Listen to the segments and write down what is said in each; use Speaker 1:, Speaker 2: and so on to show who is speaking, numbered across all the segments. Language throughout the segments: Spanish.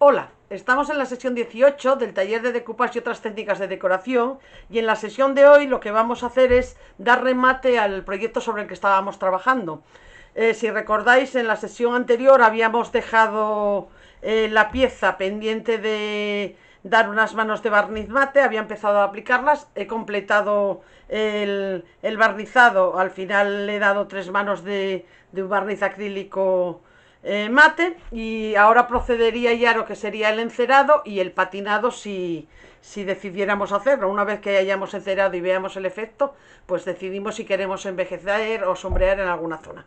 Speaker 1: Hola, estamos en la sesión 18 del taller de decoupage y otras técnicas de decoración, y en la sesión de hoy lo que vamos a hacer es dar remate al proyecto sobre el que estábamos trabajando. Si recordáis, en la sesión anterior habíamos dejado la pieza pendiente de dar unas manos de barniz mate, había empezado a aplicarlas, he completado el barnizado, al final le he dado 3 manos de un barniz acrílico mate, y ahora procedería ya a lo que sería el encerado y el patinado si decidiéramos hacerlo. Una vez que hayamos encerado y veamos el efecto, pues decidimos si queremos envejecer o sombrear en alguna zona.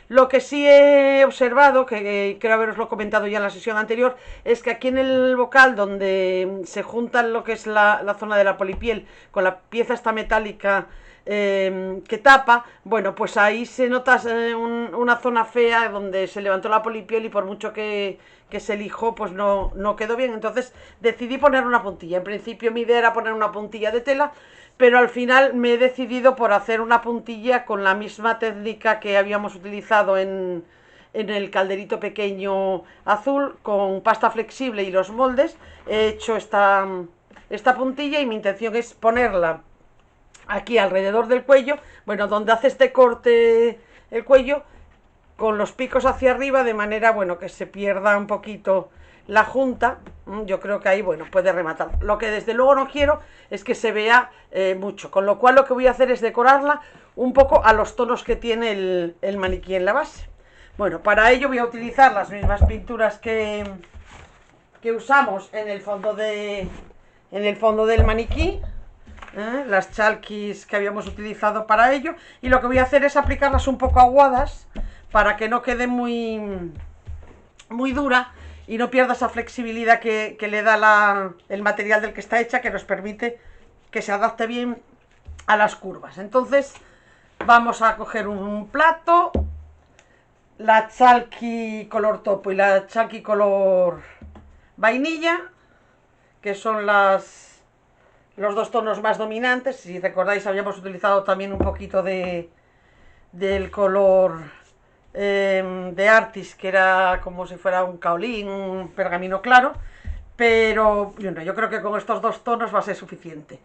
Speaker 1: Lo que sí he observado, que creo haberoslo comentado ya en la sesión anterior, es que aquí en el bocal, donde se juntan lo que es la zona de la polipiel con la pieza esta metálica que tapa, bueno, pues ahí se nota una zona fea donde se levantó la polipiel, y por mucho que se lijó, pues no quedó bien. Entonces decidí poner una puntilla. En principio mi idea era poner una puntilla de tela, pero al final me he decidido por hacer una puntilla con la misma técnica que habíamos utilizado en el calderito pequeño azul, con pasta flexible y los moldes. He hecho esta puntilla, y mi intención es ponerla aquí alrededor del cuello, bueno, donde hace este corte el cuello, con los picos hacia arriba, de manera, bueno, que se pierda un poquito la junta. Yo creo que ahí, bueno, puede rematar. Lo que desde luego no quiero es que se vea mucho, con lo cual lo que voy a hacer es decorarla un poco a los tonos que tiene el maniquí en la base. Bueno, para ello voy a utilizar las mismas pinturas que usamos en el fondo del maniquí, las chalkis que habíamos utilizado para ello, y lo que voy a hacer es aplicarlas un poco aguadas para que no quede muy dura y no pierda esa flexibilidad que le da el material del que está hecha, que nos permite que se adapte bien a las curvas. Entonces vamos a coger un plato, la chalky color topo y la chalky color vainilla, que son los dos tonos más dominantes. Si recordáis, habíamos utilizado también un poquito del color de Artis, que era como si fuera un kaolín, un pergamino claro, pero bueno, yo creo que con estos dos tonos va a ser suficiente.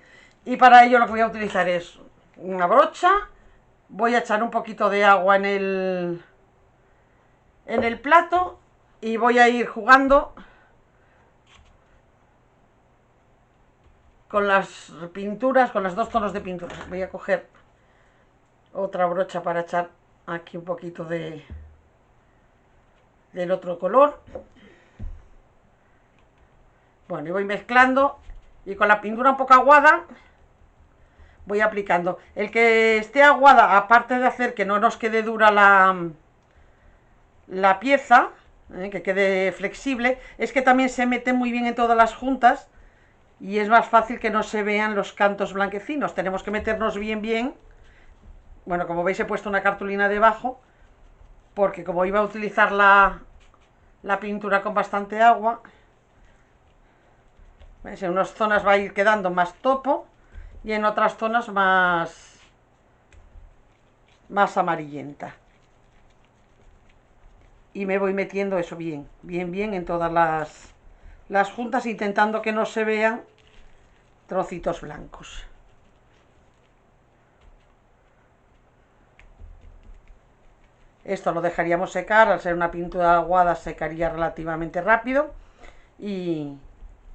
Speaker 1: Y para ello lo que voy a utilizar es una brocha, voy a echar un poquito de agua en el plato, y voy a ir jugando con las pinturas, con los dos tonos de pintura. Voy a coger otra brocha para echar aquí un poquito del otro color. Bueno, y voy mezclando, y con la pintura un poco aguada voy aplicando. El que esté aguada, aparte de hacer que no nos quede dura la pieza, que quede flexible, es que también se mete muy bien en todas las juntas, y es más fácil que no se vean los cantos blanquecinos. Tenemos que meternos bien. Bueno, como veis, he puesto una cartulina debajo, porque como iba a utilizar la pintura con bastante agua, ¿veis? En unas zonas va a ir quedando más topo y en otras zonas más amarillenta. Y me voy metiendo eso bien en todas las juntas, intentando que no se vean trocitos blancos. Esto lo dejaríamos secar. Al ser una pintura aguada, secaría relativamente rápido, y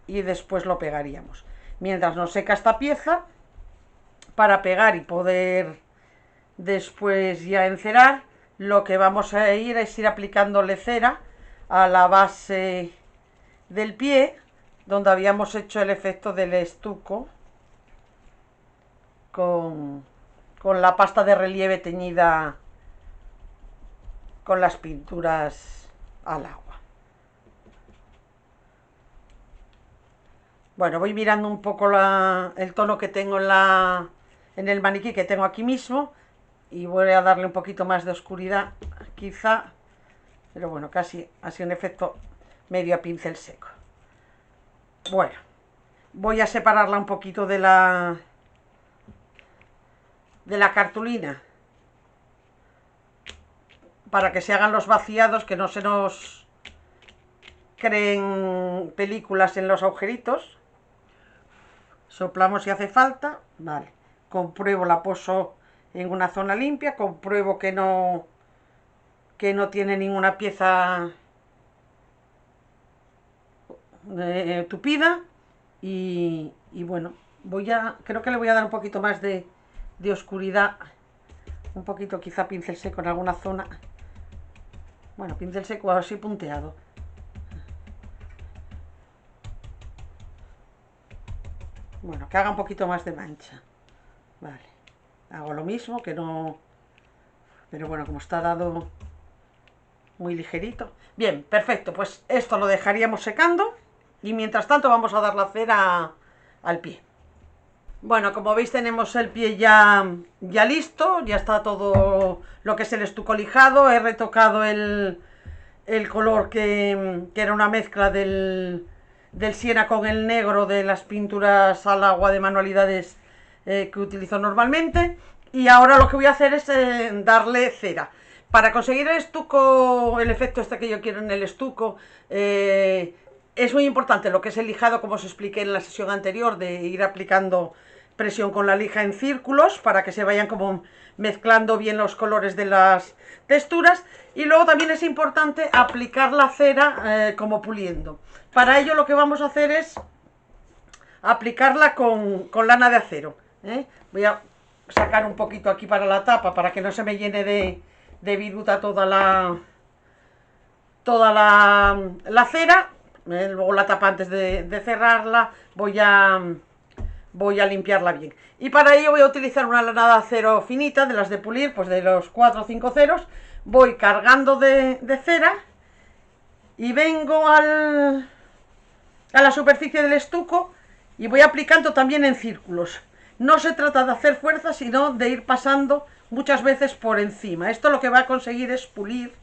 Speaker 1: después lo pegaríamos. Mientras nos seca esta pieza, para pegar y poder después ya encerar, lo que vamos a ir es ir aplicándole cera a la base del pie, donde habíamos hecho el efecto del estuco con la pasta de relieve teñida con las pinturas al agua. Bueno, voy mirando un poco el tono que tengo en el maniquí que tengo aquí mismo, y voy a darle un poquito más de oscuridad, quizá, pero bueno, casi así un efecto medio a pincel seco. Bueno, voy a separarla un poquito de la cartulina, para que se hagan los vaciados, que no se nos creen películas en los agujeritos. Soplamos si hace falta, vale. Compruebo, la poso en una zona limpia, compruebo que no tiene ninguna pieza tupida y bueno, creo que le voy a dar un poquito más de oscuridad, un poquito quizá pincel seco en alguna zona, bueno, pincel seco así punteado. Bueno, que haga un poquito más de mancha. Vale, hago lo mismo, que no... Pero bueno, como está dado muy ligerito. Bien, perfecto, pues esto lo dejaríamos secando. Y mientras tanto vamos a dar la cera al pie. Bueno, como veis tenemos el pie ya listo. Ya está todo lo que es el estuco lijado. He retocado el color que era una mezcla del siena con el negro de las pinturas al agua de manualidades que utilizo normalmente. Y ahora lo que voy a hacer es darle cera. Para conseguir el estuco, el efecto este que yo quiero en el estuco, es muy importante lo que es el lijado, como os expliqué en la sesión anterior, de ir aplicando presión con la lija en círculos para que se vayan como mezclando bien los colores de las texturas. Y luego también es importante aplicar la cera como puliendo. Para ello lo que vamos a hacer es aplicarla con lana de acero. Voy a sacar un poquito aquí para la tapa, para que no se me llene de viruta toda la cera. Luego la tapa, antes de cerrarla, voy a limpiarla bien. Y para ello voy a utilizar una lana de acero finita, de las de pulir, pues de los 4 o 5 ceros. Voy cargando de cera y vengo a la superficie del estuco y voy aplicando también en círculos. No se trata de hacer fuerza, sino de ir pasando muchas veces por encima. Esto lo que va a conseguir es pulir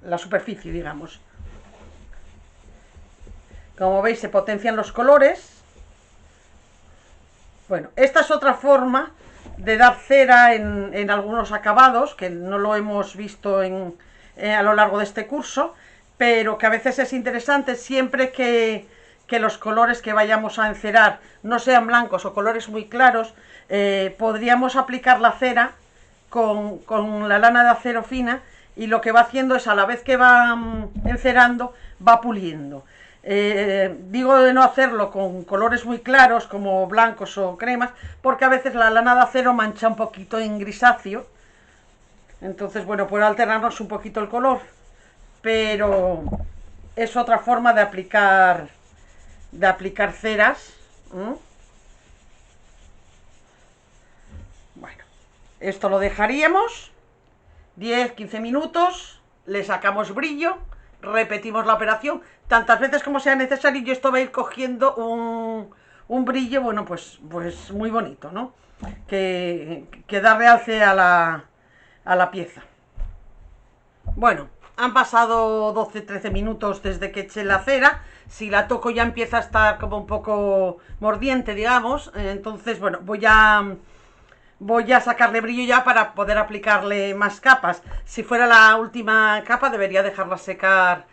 Speaker 1: la superficie, digamos. Como veis, se potencian los colores. Bueno, esta es otra forma de dar cera en algunos acabados, que no lo hemos visto a lo largo de este curso, pero que a veces es interesante siempre que los colores que vayamos a encerar no sean blancos o colores muy claros. Podríamos aplicar la cera con la lana de acero fina, y lo que va haciendo es, a la vez que va encerando, va puliendo. Digo de no hacerlo con colores muy claros como blancos o cremas, porque a veces la lana de acero mancha un poquito en grisáceo. Entonces, bueno, puede alternarnos un poquito el color, pero es otra forma de aplicar ceras. Bueno, esto lo dejaríamos 10-15 minutos, le sacamos brillo, repetimos la operación tantas veces como sea necesario, y esto va a ir cogiendo un brillo, bueno, pues muy bonito, ¿no? Que da realce a la pieza. Bueno, han pasado 12-13 minutos desde que eché la cera. Si la toco ya empieza a estar como un poco mordiente, digamos. Entonces, bueno, voy a sacarle brillo ya para poder aplicarle más capas. Si fuera la última capa, debería dejarla secar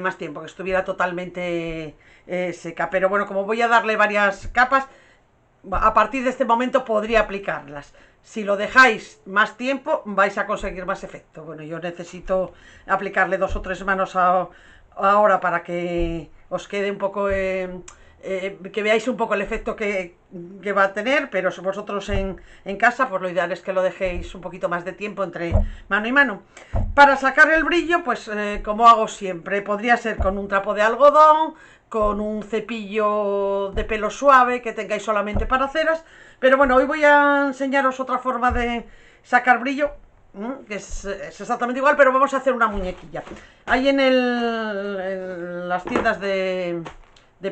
Speaker 1: más tiempo, que estuviera totalmente seca. Pero bueno, como voy a darle varias capas, a partir de este momento podría aplicarlas. Si lo dejáis más tiempo, vais a conseguir más efecto. Bueno, yo necesito aplicarle 2 o 3 manos ahora para que os quede un poco... que veáis un poco el efecto que va a tener, pero si vosotros en casa, pues lo ideal es que lo dejéis un poquito más de tiempo entre mano y mano. Para sacar el brillo, pues como hago siempre, podría ser con un trapo de algodón, con un cepillo de pelo suave que tengáis solamente para ceras. Pero bueno, hoy voy a enseñaros otra forma de sacar brillo, que es exactamente igual, pero vamos a hacer una muñequilla. Hay en las tiendas de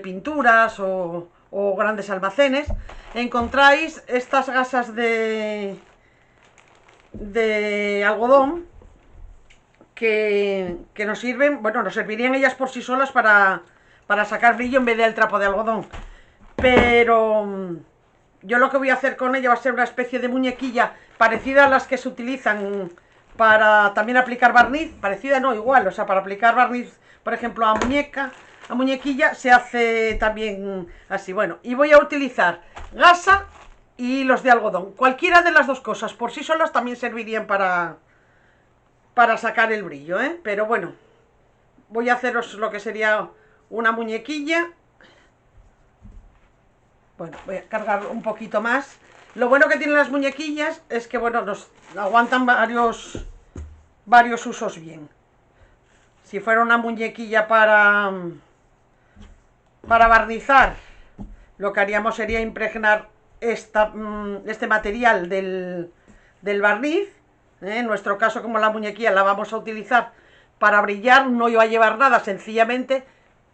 Speaker 1: pinturas o grandes almacenes, encontráis estas gasas de algodón que nos sirven, bueno, nos servirían ellas por sí solas para sacar brillo en vez del trapo de algodón. Pero yo lo que voy a hacer con ella va a ser una especie de muñequilla parecida a las que se utilizan para también aplicar barniz, parecida no, igual, o sea, para aplicar barniz, por ejemplo, a muñeca, a muñequilla, se hace también así. Bueno, y voy a utilizar gasa y los de algodón. Cualquiera de las dos cosas, por sí solas también servirían para sacar el brillo, ¿eh? Pero bueno, voy a haceros lo que sería una muñequilla. Bueno, voy a cargar un poquito más. Lo bueno que tienen las muñequillas es que, bueno, nos aguantan varios usos bien. Si fuera una muñequilla para barnizar, lo que haríamos sería impregnar este material del barniz. En nuestro caso, como la muñequilla la vamos a utilizar para brillar, no iba a llevar nada, sencillamente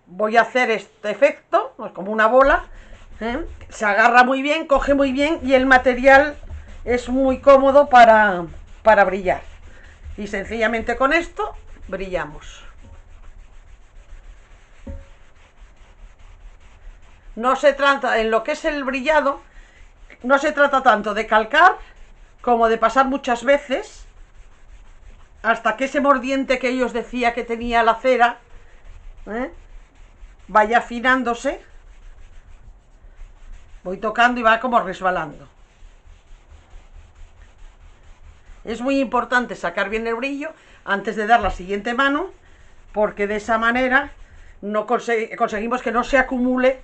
Speaker 1: voy a hacer este efecto, como una bola. Se agarra muy bien, coge muy bien y el material es muy cómodo para brillar. Y sencillamente con esto brillamos. No se trata, en lo que es el brillado, no se trata tanto de calcar como de pasar muchas veces hasta que ese mordiente que yo os decía que tenía la cera vaya afinándose. Voy tocando y va como resbalando. Es muy importante sacar bien el brillo antes de dar la siguiente mano, porque de esa manera no conseguimos que no se acumule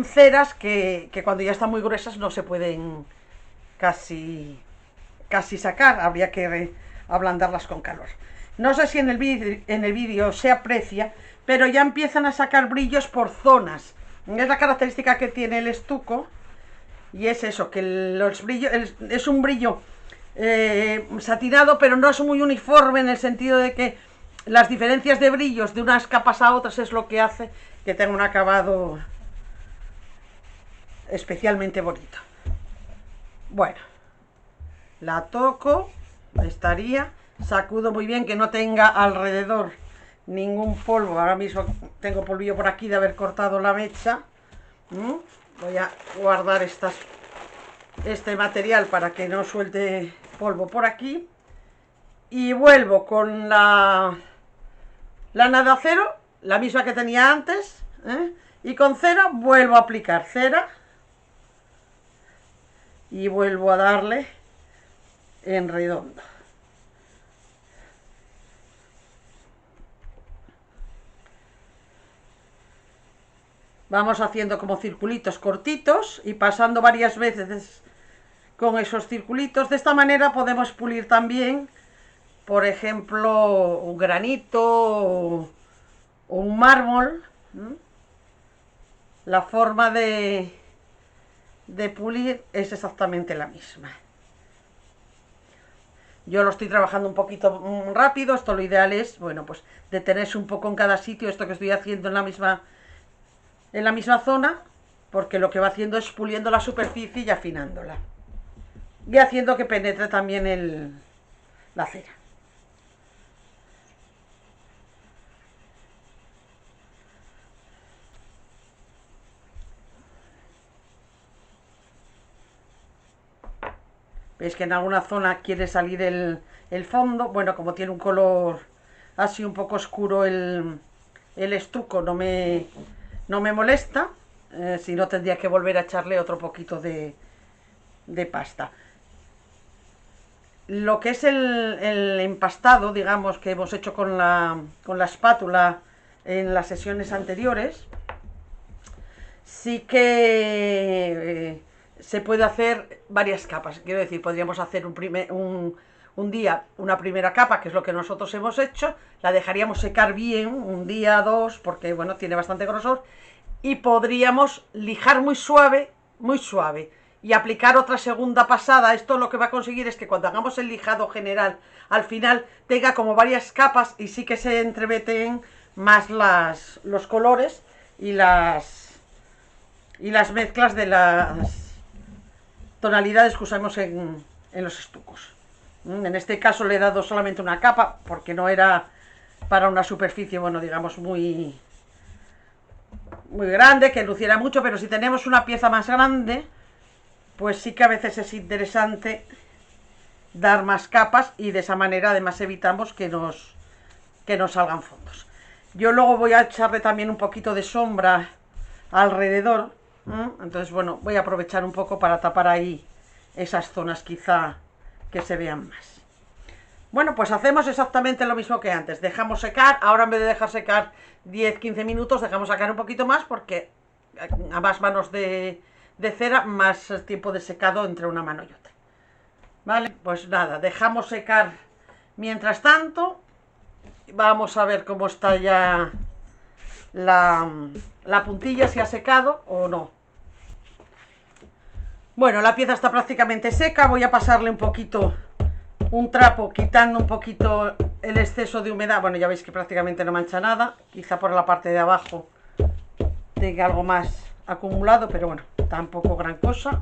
Speaker 1: ceras que cuando ya están muy gruesas no se pueden casi sacar. Habría que ablandarlas con calor. No sé si en el vídeo se aprecia, pero ya empiezan a sacar brillos por zonas. Es la característica que tiene el estuco, y es eso, que los brillos es un brillo satinado, pero no es muy uniforme, en el sentido de que las diferencias de brillos de unas capas a otras es lo que hace que tenga un acabado especialmente bonito. Bueno, la toco, estaría, sacudo muy bien que no tenga alrededor ningún polvo. Ahora mismo tengo polvillo por aquí de haber cortado la mecha. Voy a guardar este material para que no suelte polvo por aquí. Y vuelvo con la lana de acero, la misma que tenía antes, y con cera vuelvo a aplicar cera y vuelvo a darle en redondo. Vamos haciendo como circulitos cortitos y pasando varias veces con esos circulitos. De esta manera podemos pulir también, por ejemplo, un granito o un mármol. La forma de pulir es exactamente la misma. Yo lo estoy trabajando un poquito rápido. Esto lo ideal es, bueno, pues detenerse un poco en cada sitio. Esto que estoy haciendo en la misma zona, porque lo que va haciendo es puliendo la superficie y afinándola, y haciendo que penetre también la cera. Veis que en alguna zona quiere salir el fondo. Bueno, como tiene un color así un poco oscuro el estuco, no me molesta. Si no, tendría que volver a echarle otro poquito de pasta. Lo que es el empastado, digamos, que hemos hecho con la espátula en las sesiones anteriores, sí que se puede hacer varias capas. Quiero decir, podríamos hacer un día una primera capa, que es lo que nosotros hemos hecho, la dejaríamos secar bien, un día, dos, porque bueno, tiene bastante grosor, y podríamos lijar muy suave, y aplicar otra segunda pasada. Esto lo que va a conseguir es que cuando hagamos el lijado general, al final tenga como varias capas y sí que se entreveten más los colores y las mezclas de las tonalidades que usamos en los estucos. En este caso le he dado solamente una capa porque no era para una superficie, bueno, digamos muy grande, que luciera mucho, pero si tenemos una pieza más grande, pues sí que a veces es interesante dar más capas y de esa manera además evitamos que nos salgan fondos. Yo luego voy a echarle también un poquito de sombra alrededor, entonces bueno, voy a aprovechar un poco para tapar ahí esas zonas quizá que se vean más. Bueno, pues hacemos exactamente lo mismo que antes, dejamos secar, ahora en vez de dejar secar 10-15 minutos, dejamos secar un poquito más porque a más manos de cera, más tiempo de secado entre una mano y otra. Vale, pues nada, dejamos secar mientras tanto. Vamos a ver cómo está ya la puntilla, si ha secado o no. Bueno, la pieza está prácticamente seca, voy a pasarle un trapo, quitando un poquito el exceso de humedad. Bueno, ya veis que prácticamente no mancha nada, quizá por la parte de abajo tenga algo más acumulado, pero bueno, tampoco gran cosa.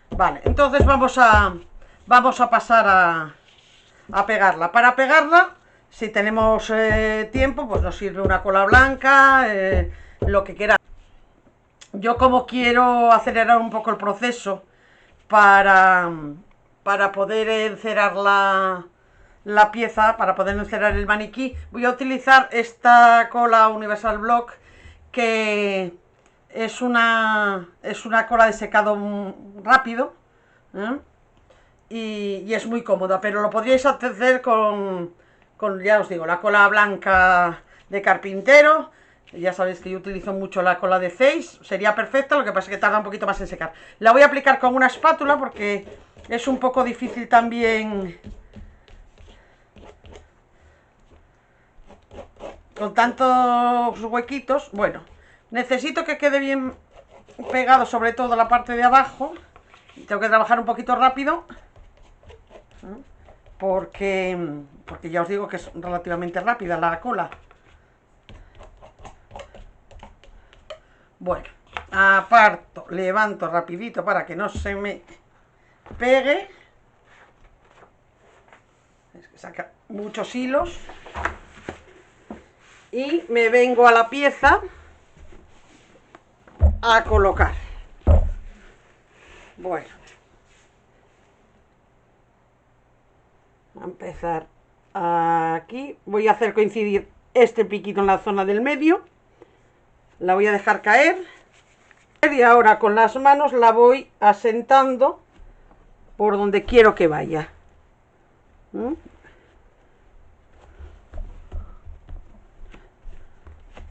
Speaker 1: Vale, entonces vamos a pasar a pegarla. Para pegarla, si tenemos tiempo, pues nos sirve una cola blanca, lo que quiera. Yo, como quiero acelerar un poco el proceso para poder encerar la pieza, para poder encerar el maniquí, voy a utilizar esta cola Universal Block, que es una cola de secado rápido, y es muy cómoda, pero lo podríais hacer con, ya os digo, la cola blanca de carpintero. Ya sabéis que yo utilizo mucho la cola de Zeiss, sería perfecta, lo que pasa es que tarda un poquito más en secar. La voy a aplicar con una espátula porque es un poco difícil también con tantos huequitos. Bueno, necesito que quede bien pegado, sobre todo la parte de abajo. Tengo que trabajar un poquito rápido porque ya os digo que es relativamente rápida la cola. Bueno, aparto, levanto rapidito para que no se me pegue. Es que saca muchos hilos. Y me vengo a la pieza a colocar. Bueno, a empezar aquí. Voy a hacer coincidir este piquito en la zona del medio. La voy a dejar caer. Y ahora con las manos la voy asentando por donde quiero que vaya.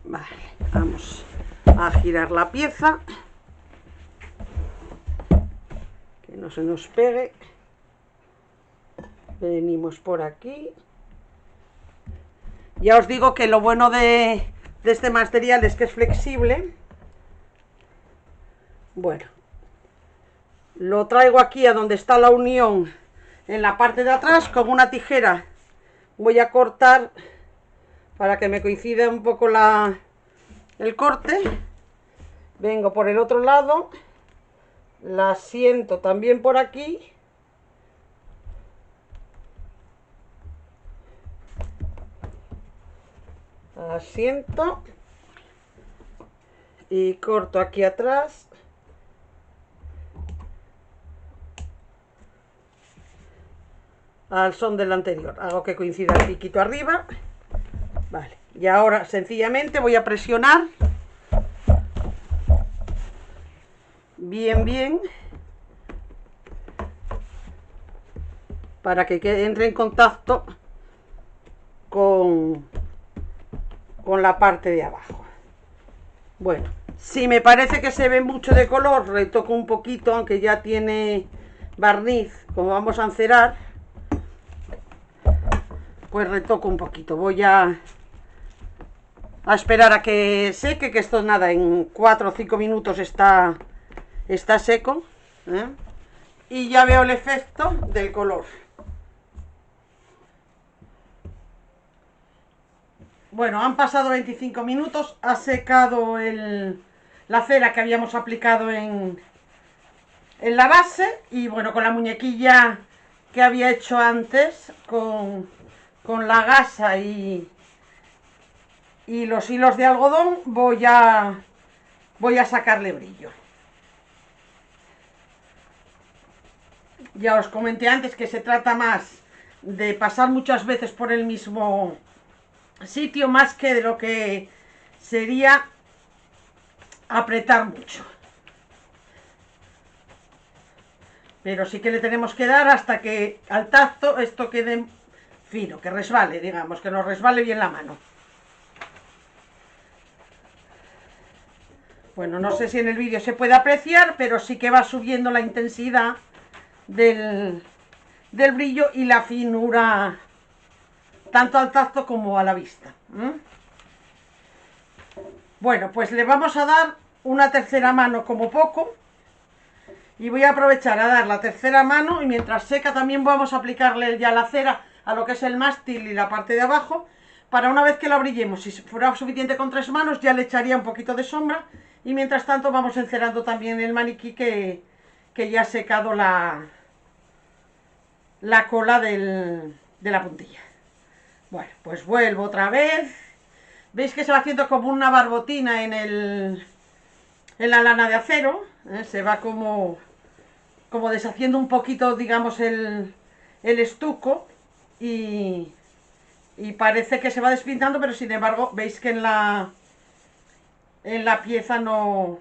Speaker 1: Vale, vamos a girar la pieza, que no se nos pegue. Venimos por aquí. Ya os digo que lo bueno de este material es que es flexible. Bueno, lo traigo aquí a donde está la unión, en la parte de atrás. Con una tijera voy a cortar para que me coincida un poco el corte. Vengo por el otro lado, la siento también por aquí. Asiento y corto aquí atrás. Al son del anterior, hago que coincida el piquito arriba. Vale, y ahora sencillamente voy a presionar bien para que entre en contacto con la parte de abajo. Bueno, si me parece que se ve mucho de color, retoco un poquito, aunque ya tiene barniz. Como vamos a encerar, pues retoco un poquito. Voy a esperar a que seque, que esto nada, en 4 o 5 minutos está seco, y ya veo el efecto del color. Bueno, han pasado 25 minutos, ha secado la cera que habíamos aplicado en la base, y bueno, con la muñequilla que había hecho antes, con la gasa y los hilos de algodón, voy a sacarle brillo. Ya os comenté antes que se trata más de pasar muchas veces por el mismo sitio más que de lo que sería apretar mucho. Pero sí que le tenemos que dar hasta que al tacto esto quede fino, que resbale, digamos, que nos resbale bien la mano. Bueno, no sé si en el vídeo se puede apreciar, pero sí que va subiendo la intensidad del brillo y la finura, tanto al tacto como a la vista. Bueno, pues le vamos a dar una tercera mano como poco. Y voy a aprovechar a dar la tercera mano y mientras seca también vamos a aplicarle ya la cera a lo que es el mástil y la parte de abajo. Para una vez que la brillemos, si fuera suficiente con 3 manos, ya le echaría un poquito de sombra. Y mientras tanto vamos encerando también el maniquí que ya ha secado la cola de la puntilla. Bueno, pues vuelvo otra vez. Veis que se va haciendo como una barbotina en la lana de acero. Se va como deshaciendo un poquito, digamos, el estuco y parece que se va despintando, pero sin embargo veis que en la pieza no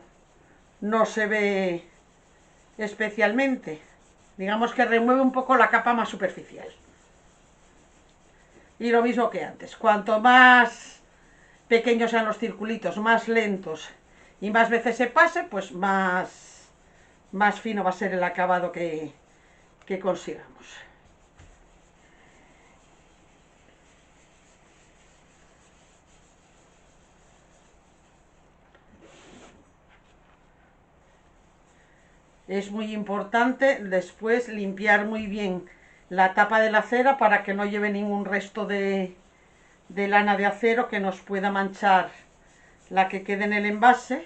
Speaker 1: se ve especialmente. Digamos que remueve un poco la capa más superficial. Y lo mismo que antes, cuanto más pequeños sean los circulitos, más lentos y más veces se pase, pues más fino va a ser el acabado que consigamos. Es muy importante después limpiar muy bien la tapa de la cera para que no lleve ningún resto de lana de acero que nos pueda manchar la que quede en el envase,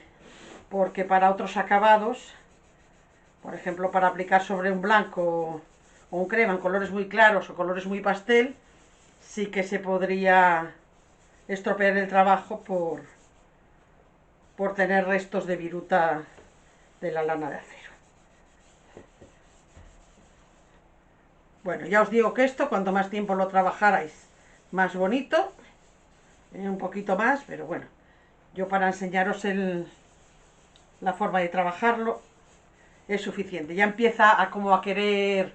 Speaker 1: porque para otros acabados, por ejemplo para aplicar sobre un blanco o un crema en colores muy claros o colores muy pastel, sí que se podría estropear el trabajo por tener restos de viruta de la lana de acero. Bueno, ya os digo que esto, cuanto más tiempo lo trabajarais, más bonito. Un poquito más, pero bueno, yo para enseñaros la forma de trabajarlo es suficiente. Ya empieza a querer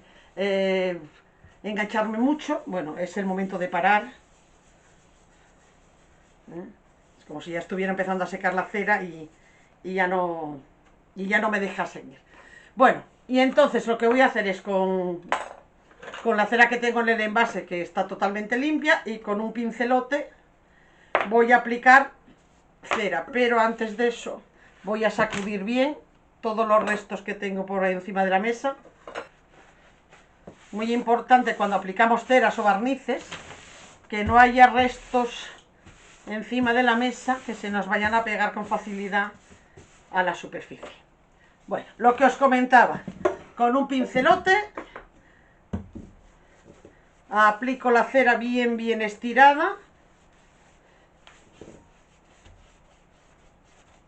Speaker 1: engancharme mucho. Bueno, es el momento de parar. Es como si ya estuviera empezando a secar la cera y ya no me deja seguir. Bueno, y entonces lo que voy a hacer es con la cera que tengo en el envase, que está totalmente limpia, y con un pincelote voy a aplicar cera, pero antes de eso voy a sacudir bien todos los restos que tengo por ahí encima de la mesa. Muy importante cuando aplicamos ceras o barnices que no haya restos encima de la mesa que se nos vayan a pegar con facilidad a la superficie. Bueno, lo que os comentaba, con un pincelote aplico la cera bien estirada.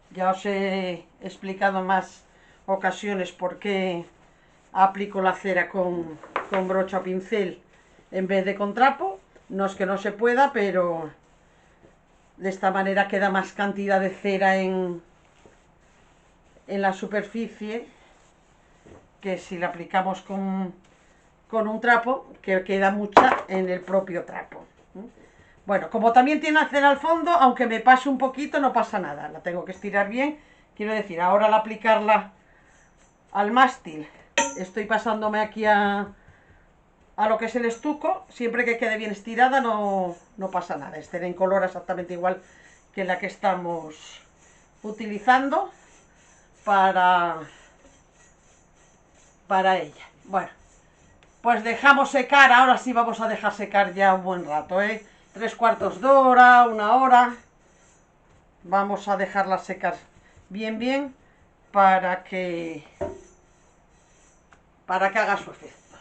Speaker 1: Ya os he explicado en más ocasiones por qué aplico la cera con brocha o pincel en vez de con trapo. No es que no se pueda, pero de esta manera queda más cantidad de cera en la superficie que si la aplicamos con un trapo, que queda mucha en el propio trapo. Bueno, como también tiene cera al fondo, aunque me pase un poquito, no pasa nada. La tengo que estirar bien. Quiero decir, ahora al aplicarla al mástil, estoy pasándome aquí a lo que es el estuco. Siempre que quede bien estirada no pasa nada. Esté en color exactamente igual que la que estamos utilizando para ella. Bueno, pues dejamos secar. Ahora sí vamos a dejar secar ya un buen rato, 3/4 de hora, 1 hora. Vamos a dejarla secar bien para que haga su efecto.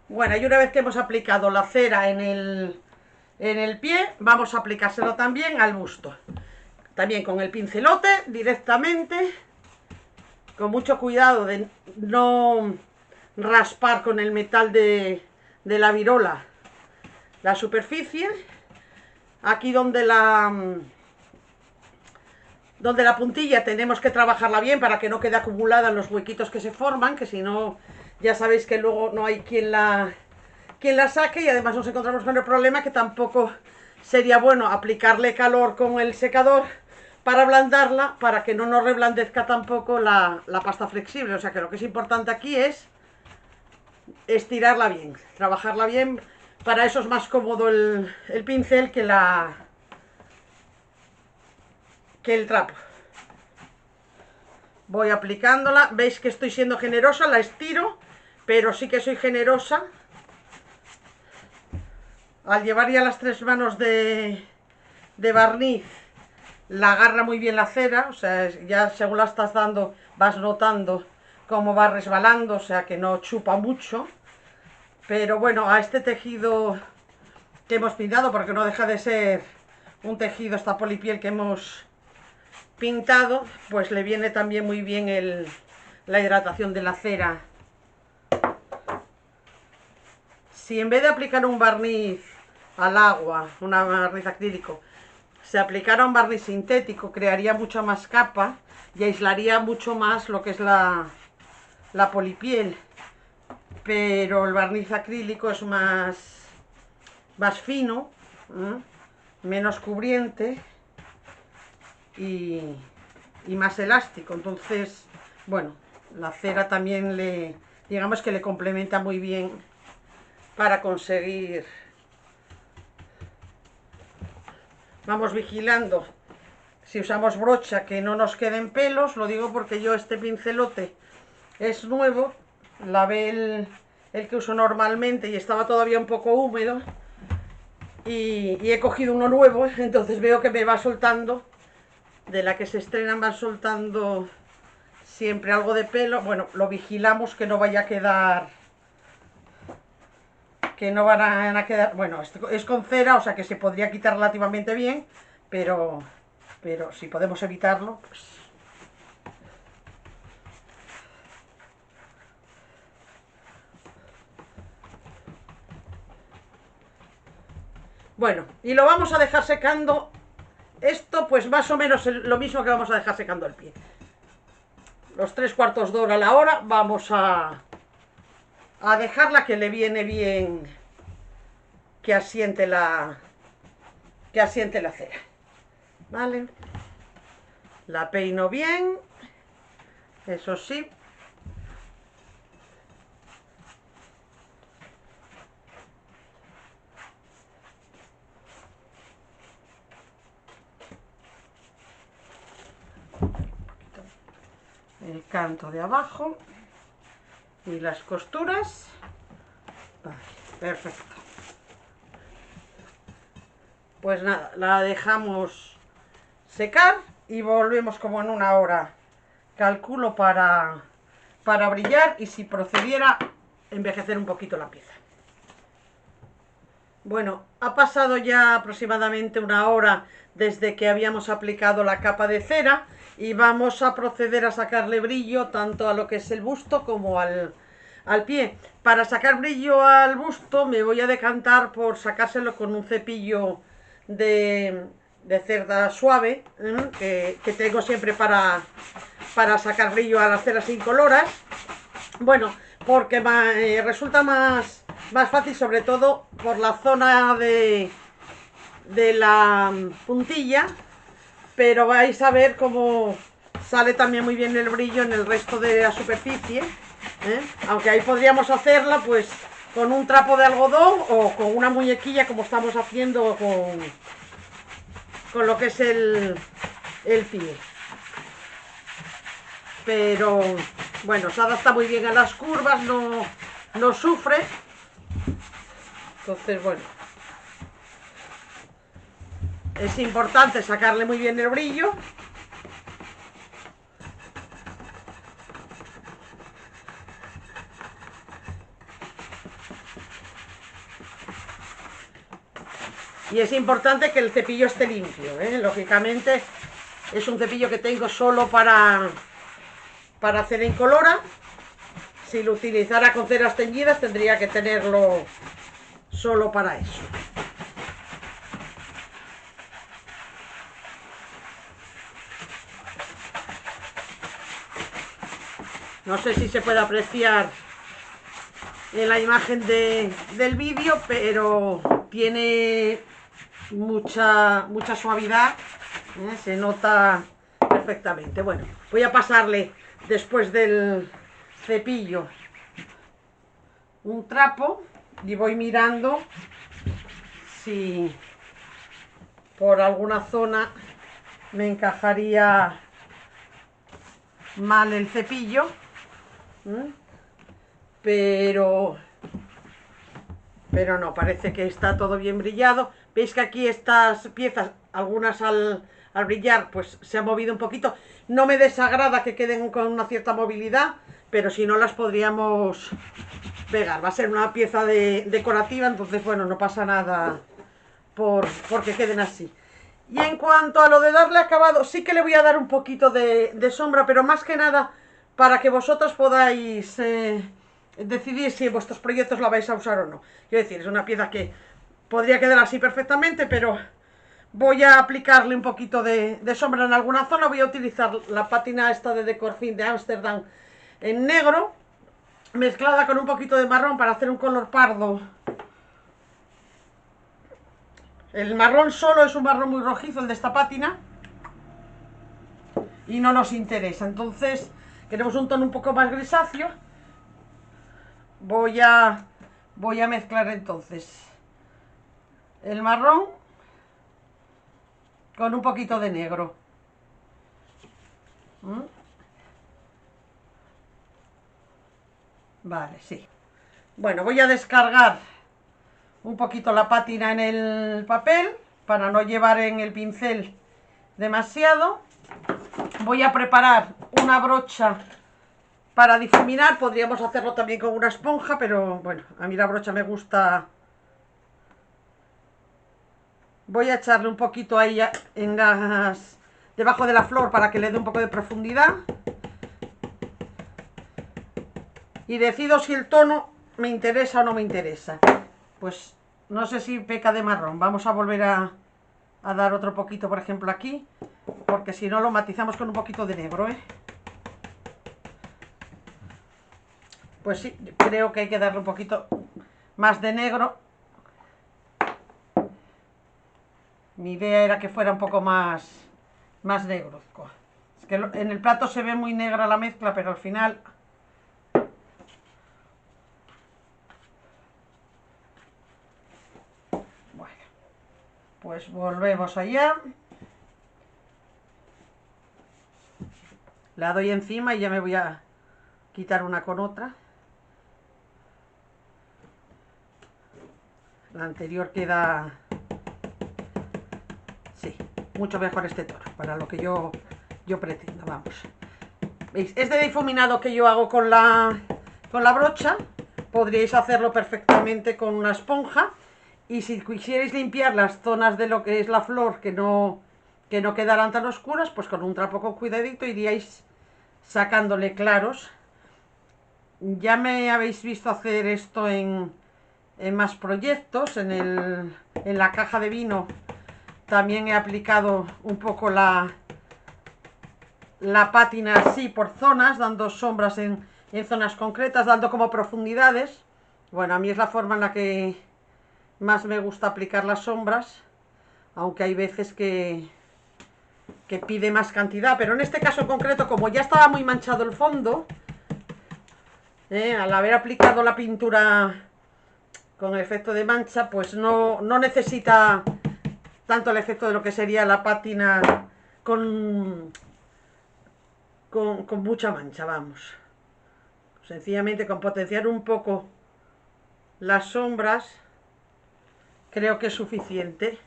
Speaker 1: Bueno, y una vez que hemos aplicado la cera en el pie, vamos a aplicárselo también al busto. También con el pincelote directamente, con mucho cuidado de no raspar con el metal de la virola la superficie. Aquí donde la puntilla tenemos que trabajarla bien para que no quede acumulada en los huequitos que se forman, que si no ya sabéis que luego no hay quien la saque, y además nos encontramos con el problema que tampoco sería bueno aplicarle calor con el secador para ablandarla, para que no nos reblandezca tampoco la pasta flexible. O sea que lo que es importante aquí es estirarla bien, trabajarla bien. Para eso es más cómodo el pincel que el trapo. Voy aplicándola, veis que estoy siendo generosa, la estiro, pero sí que soy generosa. Al llevar ya las 3 manos de barniz, la agarra muy bien la cera, o sea, ya según la estás dando vas notando cómo va resbalando, o sea que no chupa mucho. Pero bueno, a este tejido que hemos pintado, porque no deja de ser un tejido, esta polipiel que hemos pintado, pues le viene también muy bien la hidratación de la cera. Si en vez de aplicar un barniz al agua, un barniz acrílico, se aplicara un barniz sintético, crearía mucha más capa y aislaría mucho más lo que es la polipiel. Pero el barniz acrílico es más fino, menos cubriente y más elástico. Entonces, bueno, la cera también digamos que le complementa muy bien para conseguir. Vamos vigilando si usamos brocha que no nos queden pelos. Lo digo porque yo este pincelote es nuevo, lavé el que uso normalmente y estaba todavía un poco húmedo, y he cogido uno nuevo, entonces veo que me va soltando, de la que se estrenan van soltando siempre algo de pelo. Bueno, lo vigilamos que no vaya a quedar, que no van a quedar, bueno, esto es con cera, o sea que se podría quitar relativamente bien, pero si podemos evitarlo, pues. Bueno, y lo vamos a dejar secando. Esto pues más o menos lo mismo que vamos a dejar secando el pie. Los 3/4 de hora a la hora vamos a dejarla que le viene bien, que asiente la cera. ¿Vale? La peino bien, eso sí. El canto de abajo y las costuras. Vale, perfecto. Pues nada, la dejamos secar y volvemos como en una hora, calculo, para brillar, y si procediera envejecer un poquito la pieza. Bueno, ha pasado ya aproximadamente una hora desde que habíamos aplicado la capa de cera, y vamos a proceder a sacarle brillo tanto a lo que es el busto como al pie. Para sacar brillo al busto me voy a decantar por sacárselo con un cepillo de cerda suave, que tengo siempre para sacar brillo a las ceras incoloras. Bueno, porque resulta más fácil, sobre todo por la zona de la puntilla, pero vais a ver cómo sale también muy bien el brillo en el resto de la superficie, aunque ahí podríamos hacerla pues con un trapo de algodón o con una muñequilla, como estamos haciendo con lo que es el pie. Pero bueno, se adapta muy bien a las curvas, no sufre. Entonces, bueno, es importante sacarle muy bien el brillo. Y es importante que el cepillo esté limpio, Lógicamente es un cepillo que tengo solo para para hacer incolora. Si lo utilizara con ceras teñidas tendría que tenerlo solo para eso. No sé si se puede apreciar en la imagen del vídeo, pero tiene mucha suavidad, se nota perfectamente. Bueno, voy a pasarle después del cepillo un trapo y voy mirando si por alguna zona me encajaría mal el cepillo, pero no, parece que está todo bien brillado. Veis que aquí estas piezas, algunas al brillar pues se han movido un poquito. No me desagrada que queden con una cierta movilidad, pero si no las podríamos pegar. Va a ser una pieza decorativa, entonces bueno, no pasa nada porque queden así. Y en cuanto a lo de darle acabado, sí que le voy a dar un poquito de sombra, pero más que nada para que vosotros podáis decidir si en vuestros proyectos la vais a usar o no. Quiero decir, es una pieza que podría quedar así perfectamente, pero voy a aplicarle un poquito de sombra en alguna zona. Voy a utilizar la pátina esta de Decorfin de Ámsterdam en negro, mezclada con un poquito de marrón para hacer un color pardo. El marrón solo es un marrón muy rojizo, el de esta pátina, y no nos interesa. Entonces queremos un tono un poco más grisáceo. Voy a mezclar entonces el marrón con un poquito de negro. Vale, sí. Bueno, voy a descargar un poquito la pátina en el papel para no llevar en el pincel demasiado. Voy a preparar una brocha para difuminar. Podríamos hacerlo también con una esponja, pero bueno, a mí la brocha me gusta. Voy a echarle un poquito ahí debajo de la flor para que le dé un poco de profundidad. Y decido si el tono me interesa o no me interesa. Pues no sé si peca de marrón. Vamos a volver a dar otro poquito, por ejemplo, aquí, porque si no lo matizamos con un poquito de negro, Pues sí, creo que hay que darle un poquito más de negro. Mi idea era que fuera un poco más negruzco. Es que en el plato se ve muy negra la mezcla, pero al final... Bueno, pues volvemos allá. La doy encima y ya me voy a quitar una con otra. La anterior queda... Sí, mucho mejor este tono, para lo que yo pretendo, vamos. ¿Veis? Este difuminado que yo hago con la brocha, podríais hacerlo perfectamente con una esponja. Y si quisierais limpiar las zonas de lo que es la flor que no quedaran tan oscuras, pues con un trapo con cuidadito iríais sacándole claros. Ya me habéis visto hacer esto en más proyectos. En la caja de vino también he aplicado un poco la pátina así por zonas, dando sombras en zonas concretas, dando como profundidades. Bueno, a mí es la forma en la que más me gusta aplicar las sombras, aunque hay veces que pide más cantidad, pero en este caso concreto, como ya estaba muy manchado el fondo, al haber aplicado la pintura con el efecto de mancha, pues no necesita tanto el efecto de lo que sería la pátina con mucha mancha, vamos. Sencillamente con potenciar un poco las sombras creo que es suficiente.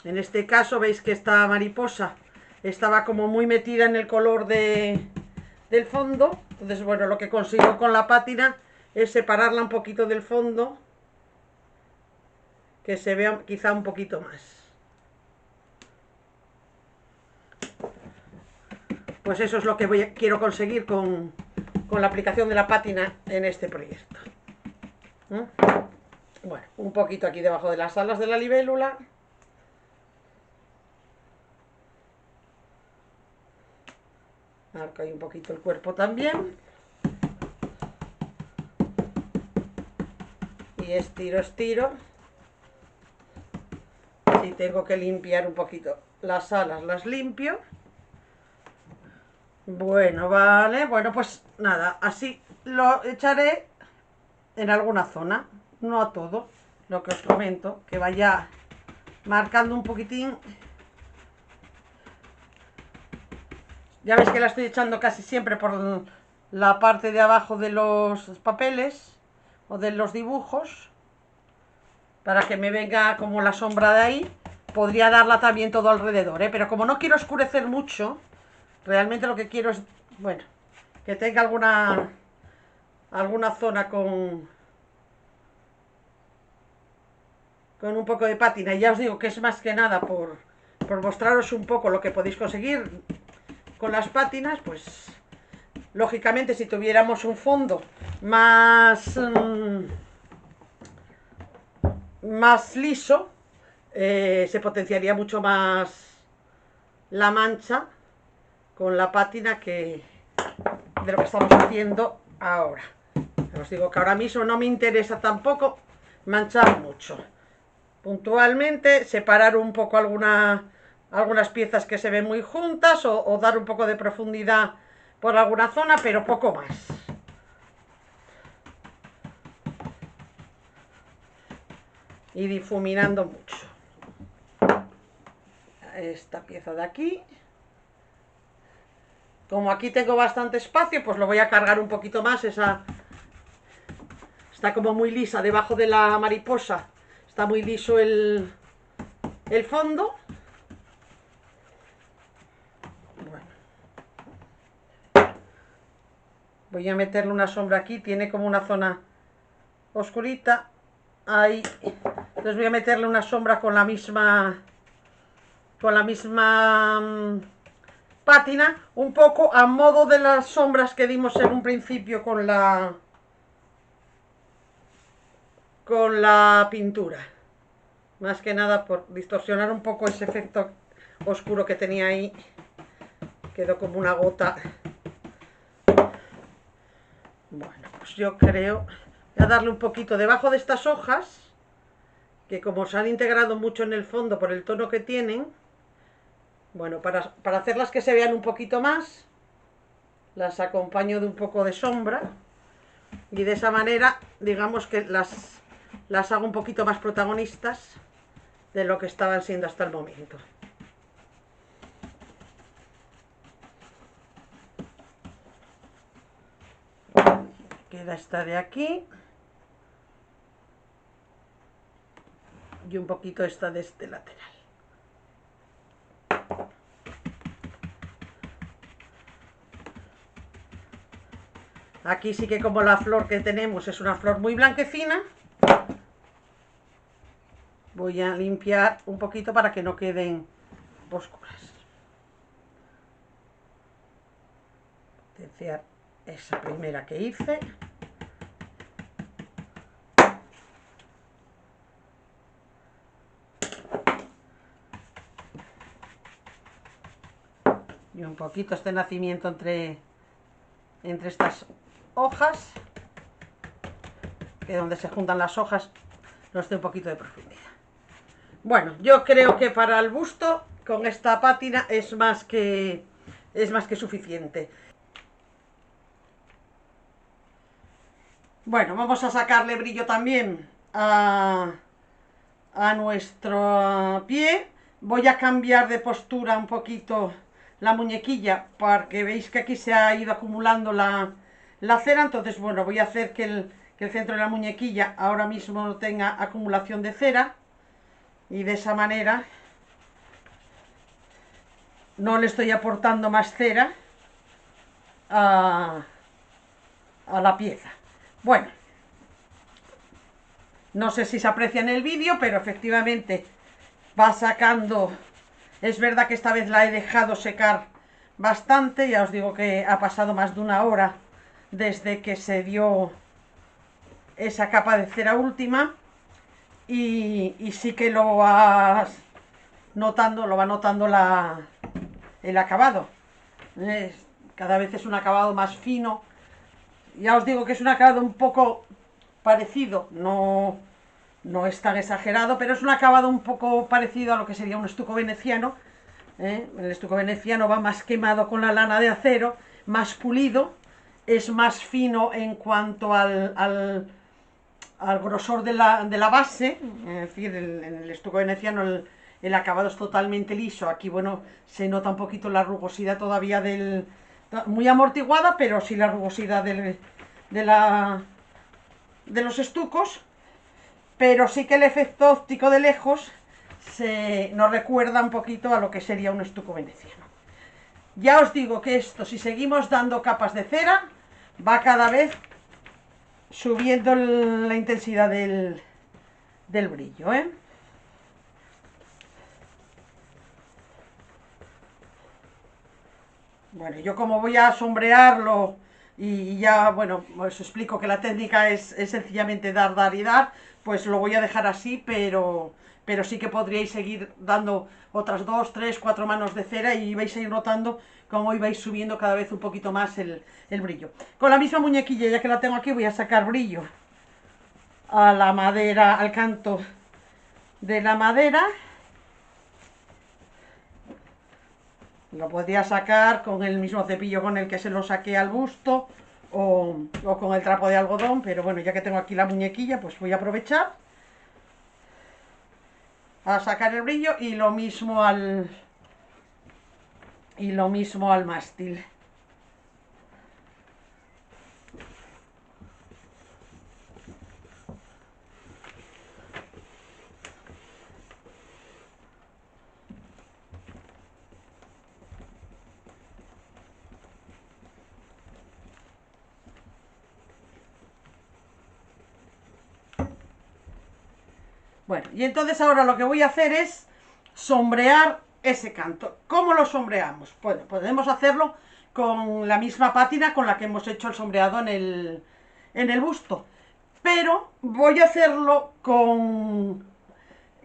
Speaker 1: En este caso veis que esta mariposa estaba como muy metida en el color del fondo. Entonces, bueno, lo que consigo con la pátina es separarla un poquito del fondo, que se vea quizá un poquito más. pues eso es lo que quiero conseguir con la aplicación de la pátina en este proyecto. Bueno, un poquito aquí debajo de las alas de la libélula. Marco ahí un poquito el cuerpo también. Y estiro, estiro. Si tengo que limpiar un poquito las alas, las limpio. Bueno, vale. Bueno, pues nada, así lo echaré en alguna zona, no a todo, lo que os comento, que vaya marcando un poquitín. Ya veis que la estoy echando casi siempre por la parte de abajo de los papeles o de los dibujos, para que me venga como la sombra de ahí. Podría darla también todo alrededor, pero como no quiero oscurecer mucho, realmente lo que quiero es, bueno, que tenga alguna zona con un poco de pátina. Y ya os digo que es más que nada por mostraros un poco lo que podéis conseguir con las pátinas. Pues lógicamente si tuviéramos un fondo más liso, se potenciaría mucho más la mancha con la pátina que de lo que estamos haciendo ahora. Os digo que ahora mismo no me interesa tampoco manchar mucho. Puntualmente separar un poco algunas piezas que se ven muy juntas, o dar un poco de profundidad por alguna zona, pero poco más. Y difuminando mucho. Esta pieza de aquí. Como aquí tengo bastante espacio, pues lo voy a cargar un poquito más. Esa está como muy lisa debajo de la mariposa. Está muy liso el fondo. Bueno. Voy a meterle una sombra aquí. Tiene como una zona oscurita. Ahí. Entonces voy a meterle una sombra con la misma pátina, un poco a modo de las sombras que dimos en un principio con la pintura. Más que nada por distorsionar un poco ese efecto oscuro que tenía ahí. Quedó como una gota. Bueno, pues yo creo, voy a darle un poquito debajo de estas hojas, que como se han integrado mucho en el fondo por el tono que tienen, bueno, para hacerlas que se vean un poquito más, las acompaño de un poco de sombra, y de esa manera, digamos que las hago un poquito más protagonistas de lo que estaban siendo hasta el momento. Queda esta de aquí. Y un poquito esta de este lateral. Aquí sí que, como la flor que tenemos es una flor muy blanquecina, voy a limpiar un poquito para que no queden oscuras. Potenciar esa primera que hice. Y un poquito este nacimiento entre estas hojas, que donde se juntan las hojas nos dé un poquito de profundidad. Bueno, yo creo que para el busto con esta pátina es más que suficiente. Bueno, vamos a sacarle brillo también a nuestro pie. Voy a cambiar de postura un poquito la muñequilla, porque veis que aquí se ha ido acumulando la cera. Entonces, bueno, voy a hacer que el centro de la muñequilla ahora mismo no tenga acumulación de cera, y de esa manera no le estoy aportando más cera a la pieza. Bueno, no sé si se aprecia en el vídeo, pero efectivamente va sacando. Es verdad que esta vez la he dejado secar bastante. Ya os digo que ha pasado más de una hora desde que se dio esa capa de cera última, y sí que lo vas notando, lo va notando el acabado. Cada vez es un acabado más fino. Ya os digo que es un acabado un poco parecido, no es tan exagerado, pero es un acabado un poco parecido a lo que sería un estuco veneciano. El estuco veneciano va más quemado con la lana de acero, más pulido, es más fino en cuanto al grosor de la base. Es decir, en el estuco veneciano el acabado es totalmente liso. Aquí, bueno, se nota un poquito la rugosidad todavía muy amortiguada, pero sí la rugosidad de, la, de los estucos. Pero sí que el efecto óptico de lejos nos recuerda un poquito a lo que sería un estuco veneciano. Ya os digo que esto, si seguimos dando capas de cera, va cada vez subiendo la intensidad del brillo, ¿eh? Bueno, yo como voy a sombrearlo y ya, bueno, os explico que la técnica es sencillamente dar y dar, pues lo voy a dejar así, pero sí que podríais seguir dando otras 2, 3, 4 manos de cera y vais a ir notando cómo ibais subiendo cada vez un poquito más el brillo. Con la misma muñequilla, ya que la tengo aquí, voy a sacar brillo a la madera, al canto de la madera. Lo podría sacar con el mismo cepillo con el que se lo saqué al busto, o con el trapo de algodón, pero bueno, ya que tengo aquí la muñequilla, pues voy a aprovechar a sacar el brillo, y lo mismo al mástil. Bueno, y entonces ahora lo que voy a hacer es sombrear ese canto. ¿Cómo lo sombreamos? Bueno, podemos hacerlo con la misma pátina con la que hemos hecho el sombreado en el busto, pero voy a hacerlo con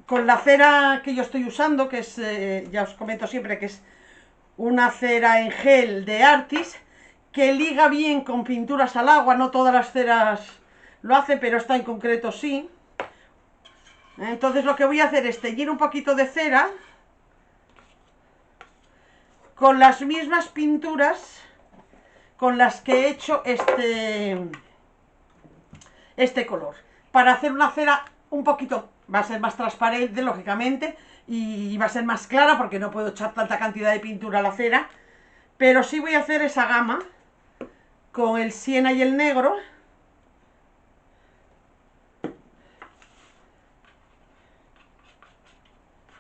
Speaker 1: la cera que yo estoy usando, que es, ya os comento siempre que es una cera en gel de Artis, que liga bien con pinturas al agua. No todas las ceras lo hacen, pero esta en concreto sí. Entonces lo que voy a hacer es teñir un poquito de cera con las mismas pinturas con las que he hecho este color, para hacer una cera un poquito, va a ser más transparente lógicamente, y va a ser más clara porque no puedo echar tanta cantidad de pintura a la cera, pero sí voy a hacer esa gama con el siena y el negro.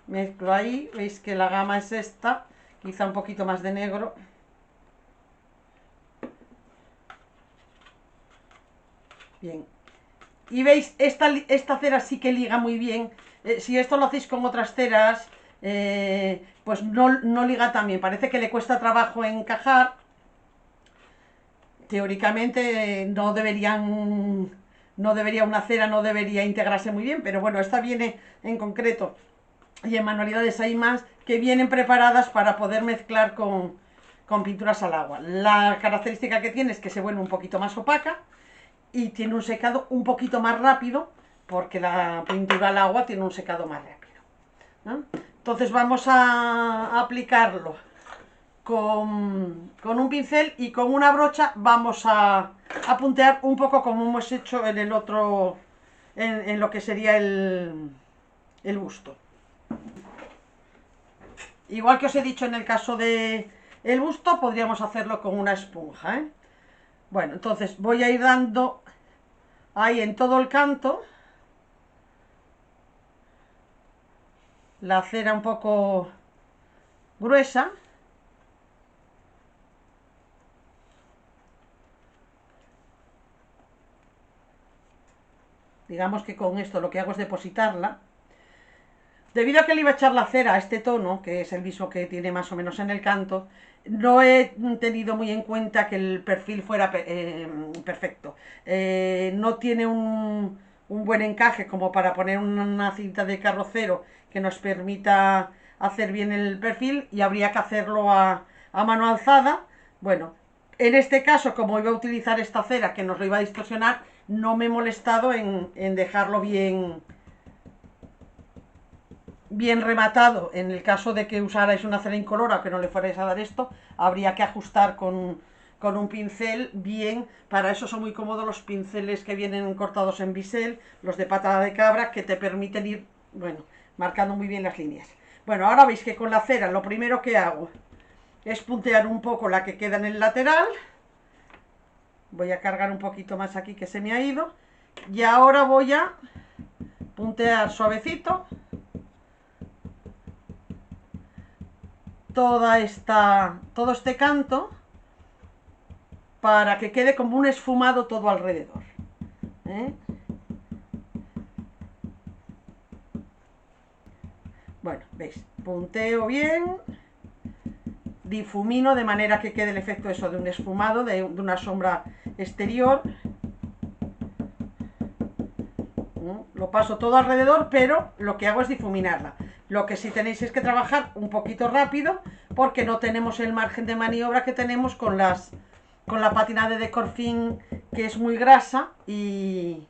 Speaker 1: Mezclo ahí, veis que la gama es esta, quizá un poquito más de negro. Bien, y veis, esta cera sí que liga muy bien. Si esto lo hacéis con otras ceras, pues no liga tan bien. Parece que le cuesta trabajo encajar. Teóricamente no debería una cera, no debería integrarse muy bien, pero bueno, esta viene en concreto, y en manualidades hay más que vienen preparadas para poder mezclar con pinturas al agua. La característica que tiene es que se vuelve un poquito más opaca y tiene un secado un poquito más rápido, porque la pintura al agua tiene un secado más rápido, ¿no? Entonces vamos a aplicarlo con un pincel, y con una brocha vamos a puntear un poco como hemos hecho en el otro, en lo que sería el busto. Igual que os he dicho en el caso de el busto, podríamos hacerlo con una esponja, ¿eh? Bueno, entonces voy a ir dando ahí en todo el canto la cera un poco gruesa. Digamos que con esto lo que hago es depositarla. Debido a que le iba a echar la cera a este tono, que es el mismo que tiene más o menos en el canto, no he tenido muy en cuenta que el perfil fuera perfecto. No tiene un buen encaje como para poner una cinta de carrocero que nos permita hacer bien el perfil, y habría que hacerlo a mano alzada. Bueno, en este caso, como iba a utilizar esta cera que nos lo iba a distorsionar, no me he molestado en dejarlo bien rematado. En el caso de que usarais una cera incolora o que no le fuerais a dar esto, habría que ajustar con un pincel bien. Para eso son muy cómodos los pinceles que vienen cortados en bisel, los de patada de cabra, que te permiten ir, bueno, marcando muy bien las líneas. Bueno, ahora veis que con la cera lo primero que hago es puntear un poco la que queda en el lateral. Voy a cargar un poquito más aquí, que se me ha ido. Y ahora voy a puntear suavecito todo este canto, para que quede como un esfumado todo alrededor. ¿Eh? Bueno, veis, punteo bien, difumino de manera que quede el efecto eso de un esfumado, de una sombra exterior. Lo paso todo alrededor, pero lo que hago es difuminarla. Lo que sí tenéis es que trabajar un poquito rápido, porque no tenemos el margen de maniobra que tenemos con la pátina de Decorfin, que es muy grasa y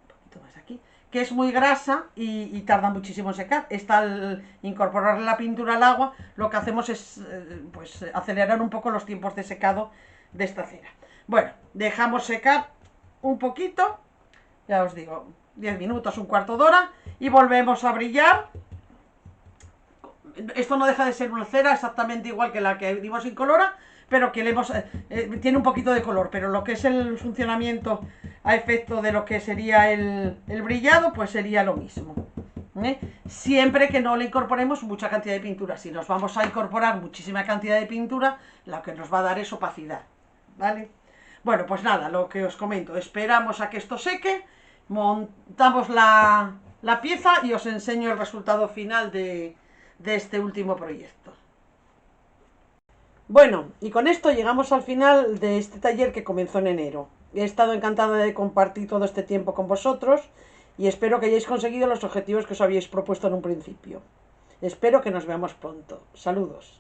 Speaker 1: un poquito más aquí, que es muy grasa y tarda muchísimo en secar. Esta, al incorporar la pintura al agua, lo que hacemos es pues acelerar un poco los tiempos de secado de esta cera. Bueno, dejamos secar un poquito, ya os digo, 10 minutos, un cuarto de hora, y volvemos a brillar. Esto no deja de ser una cera exactamente igual que la que dimos incolora, pero que le hemos, tiene un poquito de color, pero lo que es el funcionamiento a efecto de lo que sería el brillado, pues sería lo mismo. Siempre que no le incorporemos mucha cantidad de pintura. Si nos vamos a incorporar muchísima cantidad de pintura, lo que nos va a dar es opacidad, ¿vale? Bueno, pues nada, lo que os comento, esperamos a que esto seque, montamos la pieza y os enseño el resultado final de este último proyecto. Bueno, y con esto llegamos al final de este taller que comenzó en enero. He estado encantada de compartir todo este tiempo con vosotros y espero que hayáis conseguido los objetivos que os habíais propuesto en un principio. Espero que nos veamos pronto. Saludos.